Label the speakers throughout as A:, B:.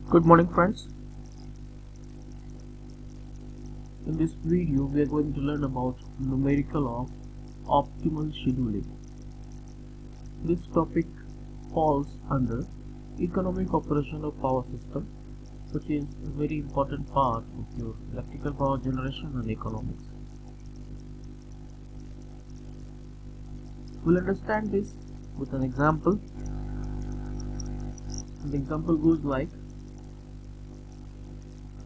A: Good morning, friends. In this video we are going to learn about numerical of optimal scheduling. This topic falls under economic operation of power system, which is a very important part of your electrical power generation and economics. We'll understand this with an example. The example goes like: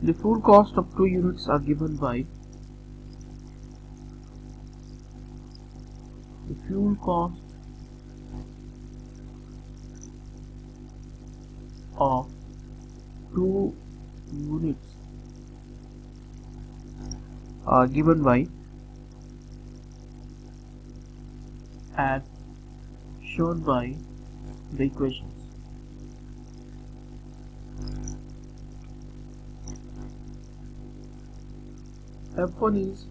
A: the fuel cost of 2 units are given by the fuel cost of 2 units are given by as shown by the equations. F1 is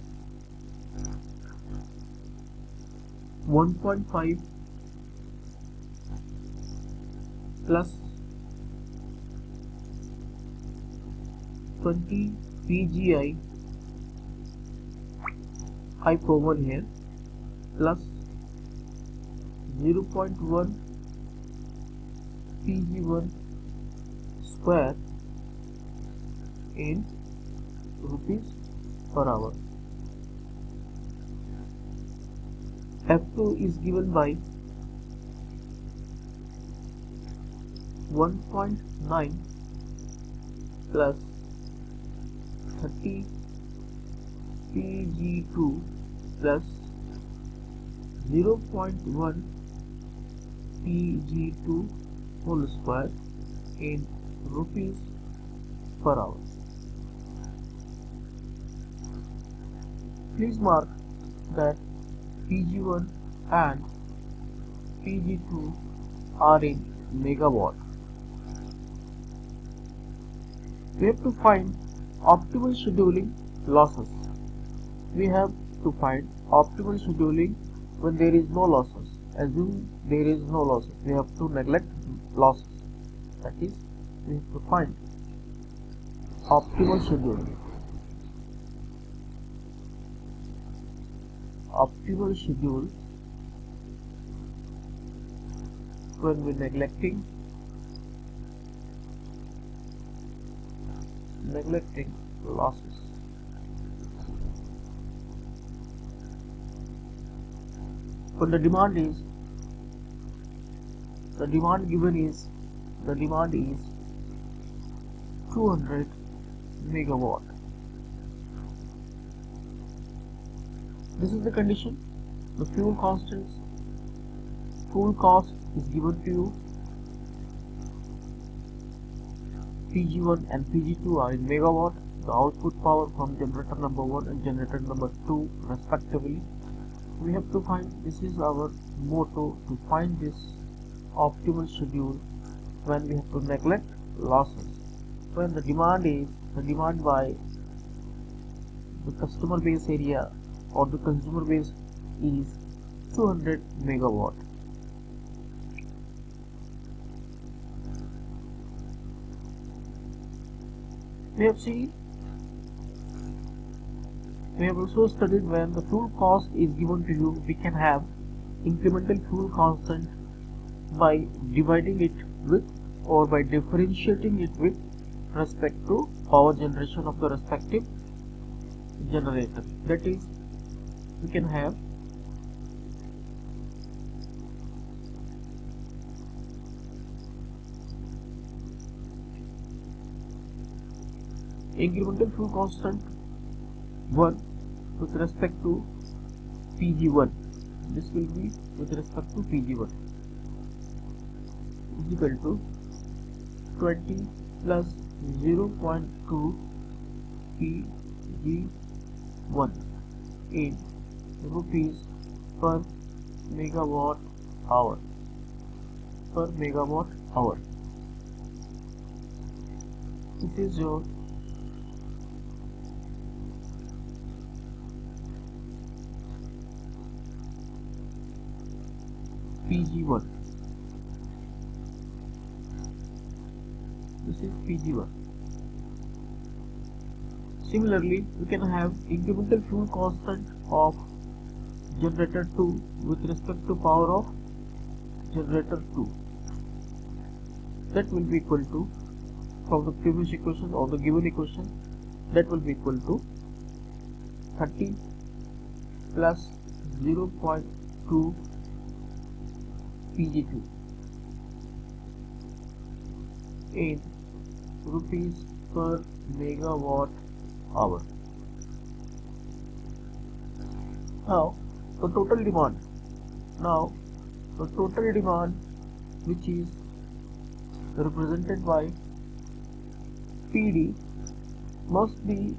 A: 1.5 plus 20 PGI I power here plus 0.1 PG1 square in rupees per hour. F2 is given by 1.9 plus 30 Pg2 plus 0.1 Pg2 whole square in rupees per hour. Please mark that Pg1 and Pg2 are in megawatt. We have to find optimal scheduling losses. We have to find optimal scheduling when there is no losses. Assume there is no losses. We have to neglect losses. That is, we have to find optimal scheduling. Optimal schedule when we're neglecting losses. When the demand is 200 megawatt. This is the condition. The fuel cost is given to you. Pg1 and Pg2 are in megawatt. The output power from generator number 1 and generator number 2 respectively. We have to find, this is our motto, to find this optimal schedule when we have to neglect losses. When the demand by the customer base area or the consumer base is 200 megawatt. We have also studied when the fuel cost is given to you, we can have incremental fuel constant by dividing it with or by differentiating it with respect to power generation of the respective generator. That is, we can have incremental fuel constant 1 with respect to Pg1. This will be with respect to Pg1 is equal to 20 plus 0.2 Pg1 in rupees per megawatt hour. This is your Pg1. This is PG1. Similarly, we can have incremental fuel constant of generator 2 with respect to power of generator 2. That will be equal to, from the previous equation or the given equation, that will be equal to 30 plus 0.2 PG2 in rupees per megawatt hour. Now the total demand. Which is represented by PD must be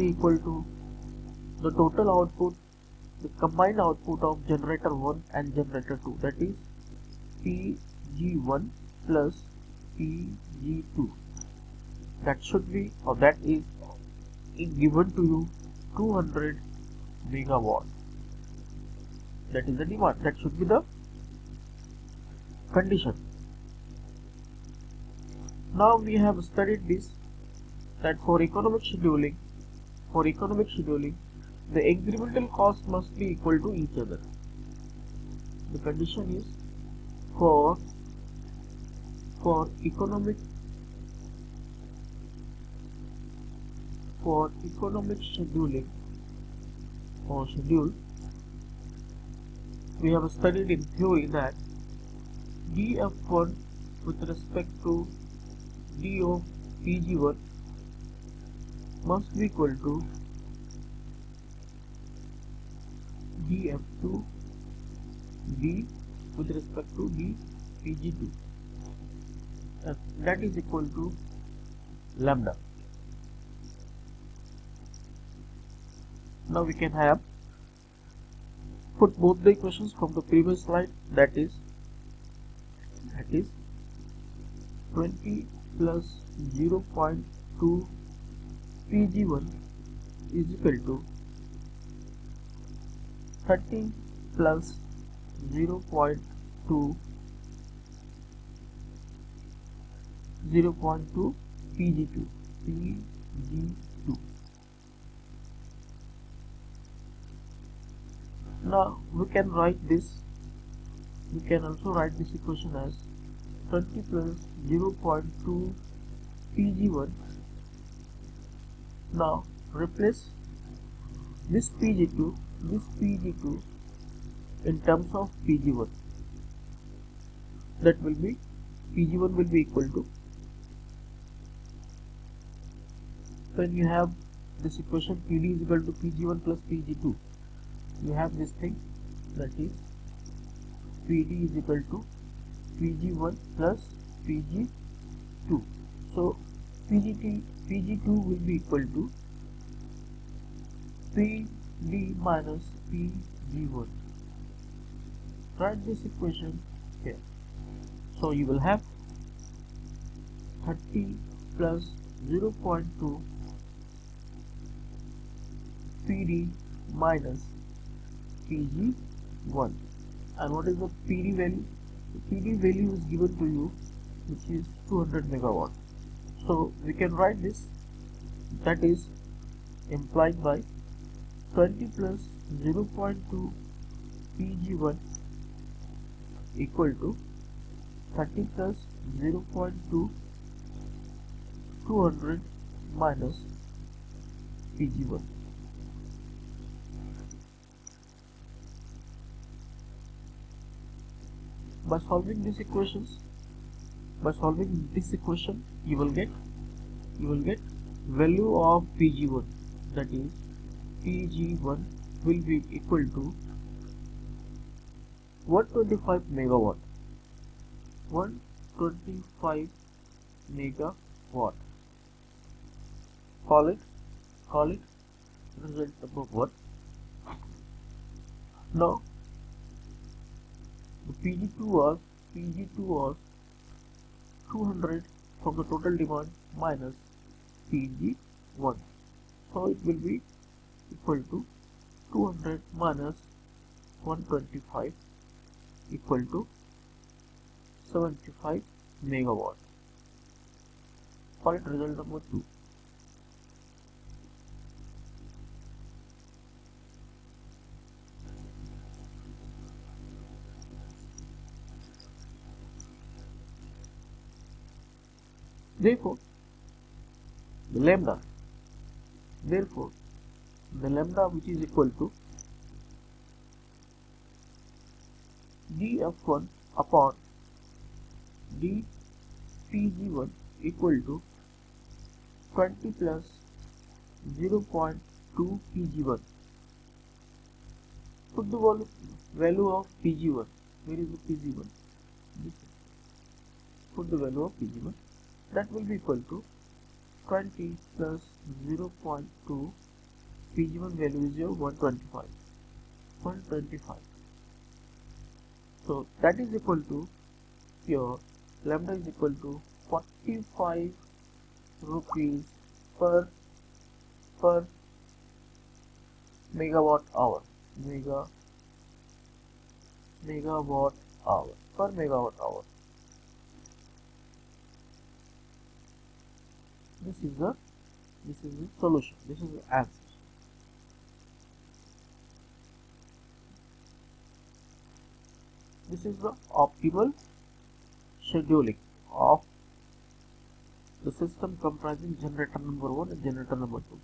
A: equal to the total output, the combined output of generator 1 and generator 2, that is PG1 plus PG2. That should be, or that is given to you 200 megawatt. That is the demand. That should be the condition. Now we have studied this, that for economic scheduling, the incremental cost must be equal to each other. The condition is for economic scheduling or schedule, we have studied in theory that dF1 with respect to d of Pg1 must be equal to dF2 d with respect to d Pg2, and that is equal to lambda. Now we can have put both the equations from the previous slide, that is 20 plus 0.2 Pg1 is equal to 30 plus 0.2 Pg2. Now we can write this. We can also write this equation as 20 plus 0.2 Pg1. Now replace this Pg2 in terms of Pg1. That will be, Pg1 will be equal to, when you have this equation PD is equal to Pg1 plus Pg2, you have this thing, that is PD is equal to Pg1 plus Pg2. So Pg2 will be equal to PD minus Pg1. Write this equation here. So you will have 30 plus 0.2 PD minus Pg1. And what is the PD value? The PD value is given to you, which is 200 megawatt. So we can write this, that is implied by 20 plus 0.2 Pg1 equal to 30 plus 0.2 200 minus Pg1. By solving this equation, you will get value of Pg1, that is Pg1 will be equal to 125 megawatt. 125 megawatt. Call it result number 1. Now the Pg2 was 200 from the total demand minus Pg1, so it will be equal to 200 minus 125 equal to 75 megawatt. Call it result number 2. Therefore, the lambda, which is equal to dF1 upon dPg1 equal to 20 plus 0.2 Pg1. Put the value of Pg1. Where is the Pg1? This. Put the value of Pg1. That will be equal to 20 plus 0.2. Pg1 value is your 125. So that is equal to your lambda is equal to 45 rupees per megawatt hour. Megawatt hour per megawatt hour. This is the solution. This is the answer. This is the optimal scheduling of the system comprising generator number 1 and generator number 2.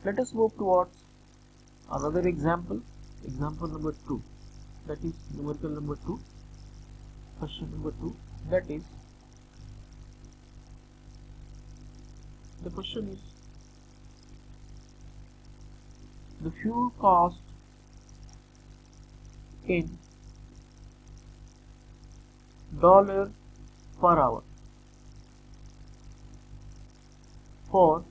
A: Let us move towards another example. Example number 2. That is numerical number 2. Question number 2. That is, the question is, the fuel cost in dollar per hour for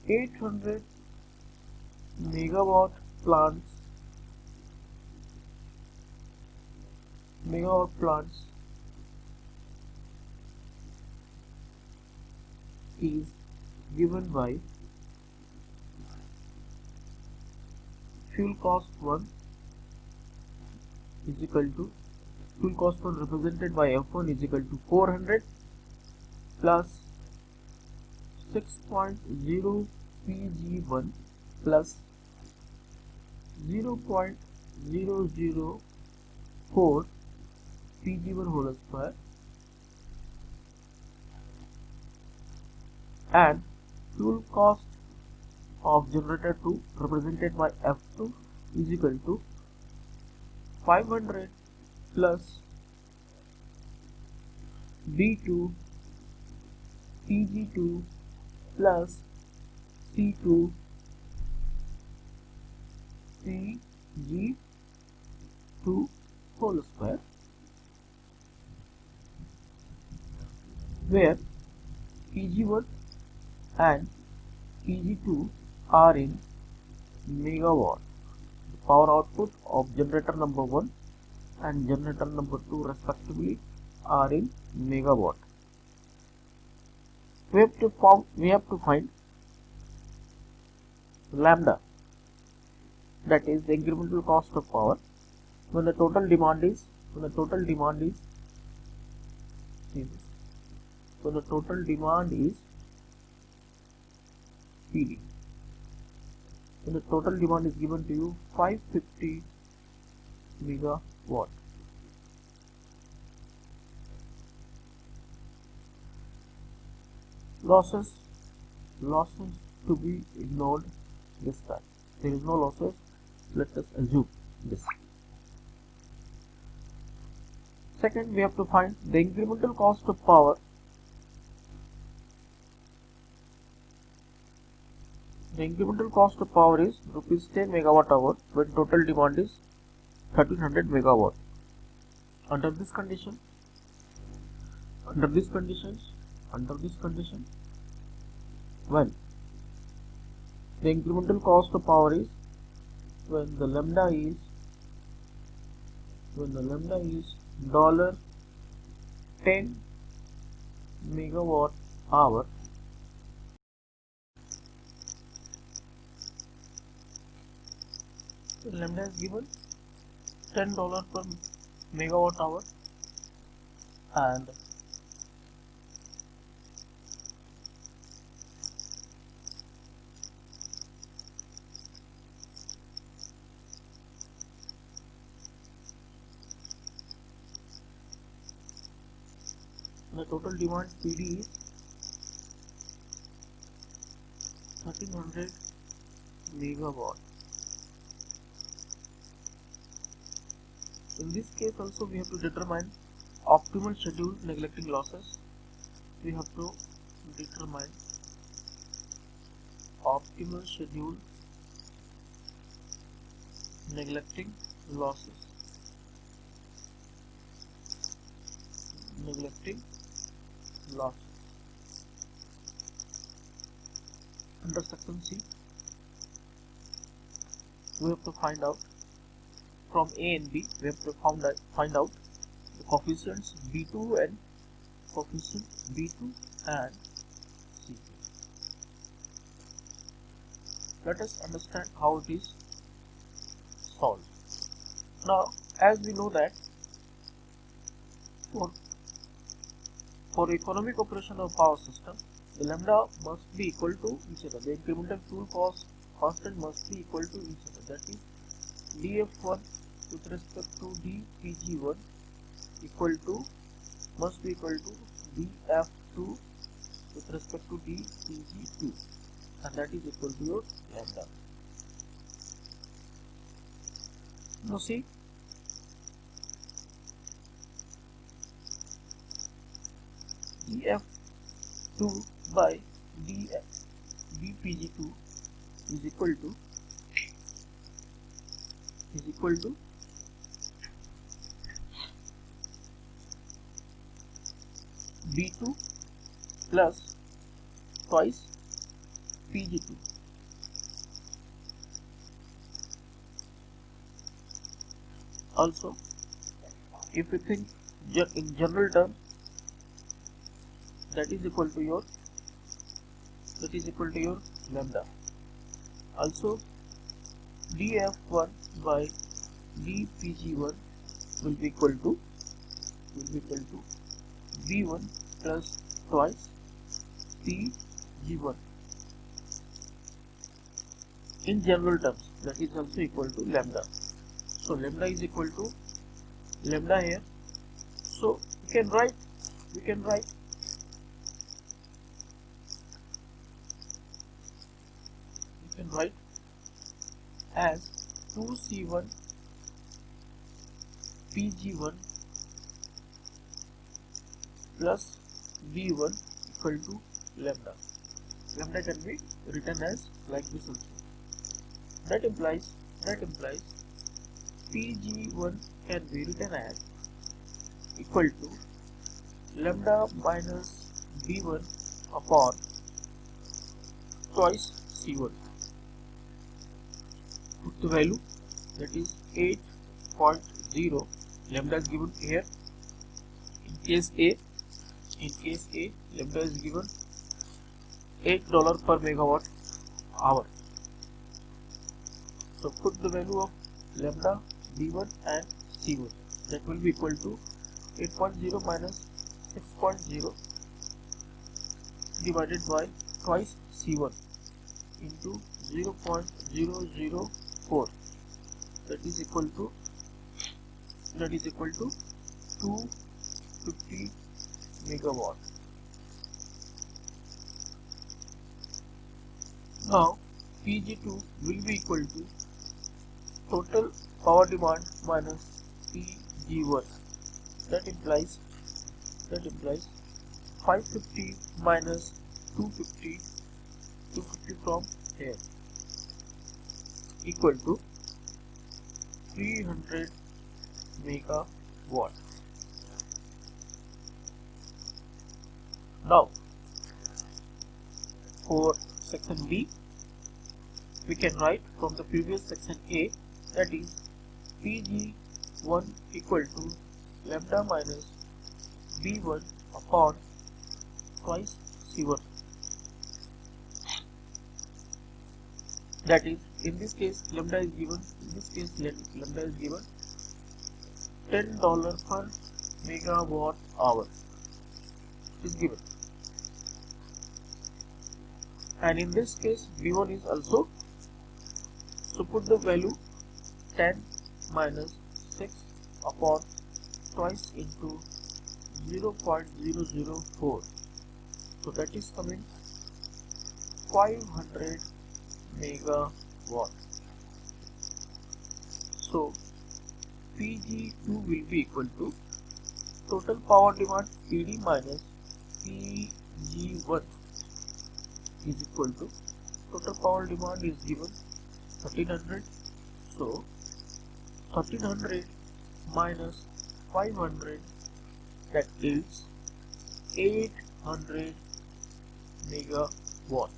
A: 800 megawatt plants is given by fuel cost 1 is equal to fuel cost 1 represented by F1 is equal to 400 plus 6.0 Pg1 plus 0.004 Pg1 whole square, and fuel cost of generator 2 represented by F2 is equal to 500 plus B2 Pg2 plus C2 Cg2 whole square, where Pg1 and Pg2 are in megawatt. The power output of generator number 1 and generator number 2 respectively are in megawatt. We have to find lambda, that is the incremental cost of power when the total demand is PD. When the total demand is given to you 550 megawatt. Losses to be ignored this time. There is no losses. Let us assume this. Second, we have to find the incremental cost of power. The incremental cost of power is rupees 10 megawatt hour when total demand is 1300 megawatt. Under this condition, when the incremental cost of power is when the lambda is $10 megawatt hour, So lambda is given $10 per megawatt hour, and the total demand PD is 1300 megawatt. In this case also we have to determine optimal schedule neglecting losses. We have to determine optimal schedule neglecting losses. Under section C, we have to find out from A and B. We have to find out the coefficients B2 and C. Let us understand how it is solved. Now, as we know that for economic operation of power system, the lambda must be equal to each other. The incremental fuel cost constant must be equal to each other. That is, dF1 with respect to dPg1 must be equal to dF2 with respect to dPg2, and that is equal to your lambda. Now see, dF2 by dPg2 is equal to B2 plus twice Pg2. Also, if we think in general terms, that is equal to your lambda. Also, dF1 by dPg1 will be equal to B1 plus twice Pg1. In general terms, that is also equal to lambda. So lambda is equal to lambda here. So we can write as 2C1 Pg1 plus B1 equal to lambda. Lambda can be written as like this also. That implies Pg1 can be written as equal to lambda minus B1 upon twice C1. Put the value, that is 8.0. Lambda is given here. In case A, lambda is given $8 per megawatt hour. So put the value of lambda, B1 and C1. That will be equal to 8.0 minus 6.0 divided by twice C1 into 0.004. That is equal to 250 megawatt. Now Pg2 will be equal to total power demand minus Pg1. That implies 550 minus 250 from here equal to 300 megawatt. Now for section B, we can write from the previous section A, that is Pg1 equal to lambda minus B1 upon twice C1. That is in this case lambda is given, lambda is given $10 per megawatt hour is given, and in this case B1 is also, so put the value 10 minus 6 upon twice into 0.004, so that is coming 500 megawatt. So Pg2 will be equal to total power demand Pd minus Pg1 is equal to total power demand is given 1300, so 1300 minus 500, that is 800 megawatt.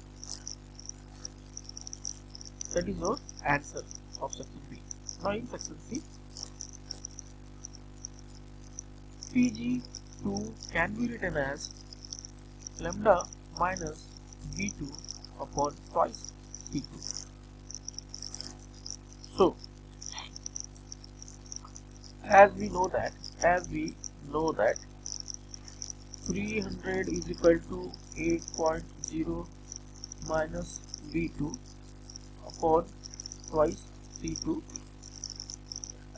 A: That is our answer of section B. Now in section C, Pg2 can be written as lambda minus B2 upon twice C2. So as we know that 300 is equal to 8.0 minus B2 upon twice C2,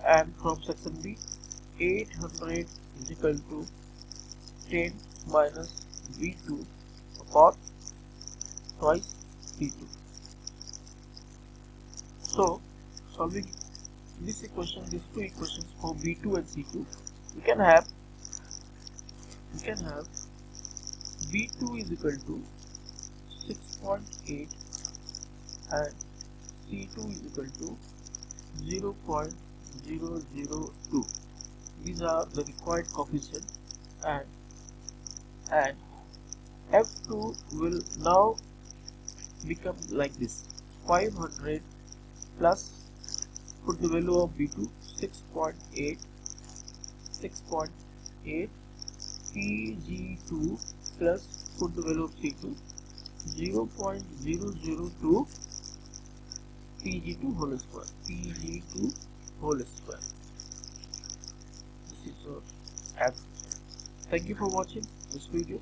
A: and from section B 800 is equal to 10 minus B2 upon twice C2. So solving this equation, these two equations for B2 and C2, we can have B2 is equal to 6.8 and C2 is equal to 0.002. These are the required coefficients, and F2 will now become like this: 500 plus, put the value of B2 6.8 Pg2 plus put the value of C2 0.002 Pg2 whole square. This is our answer. Thank you for watching this video.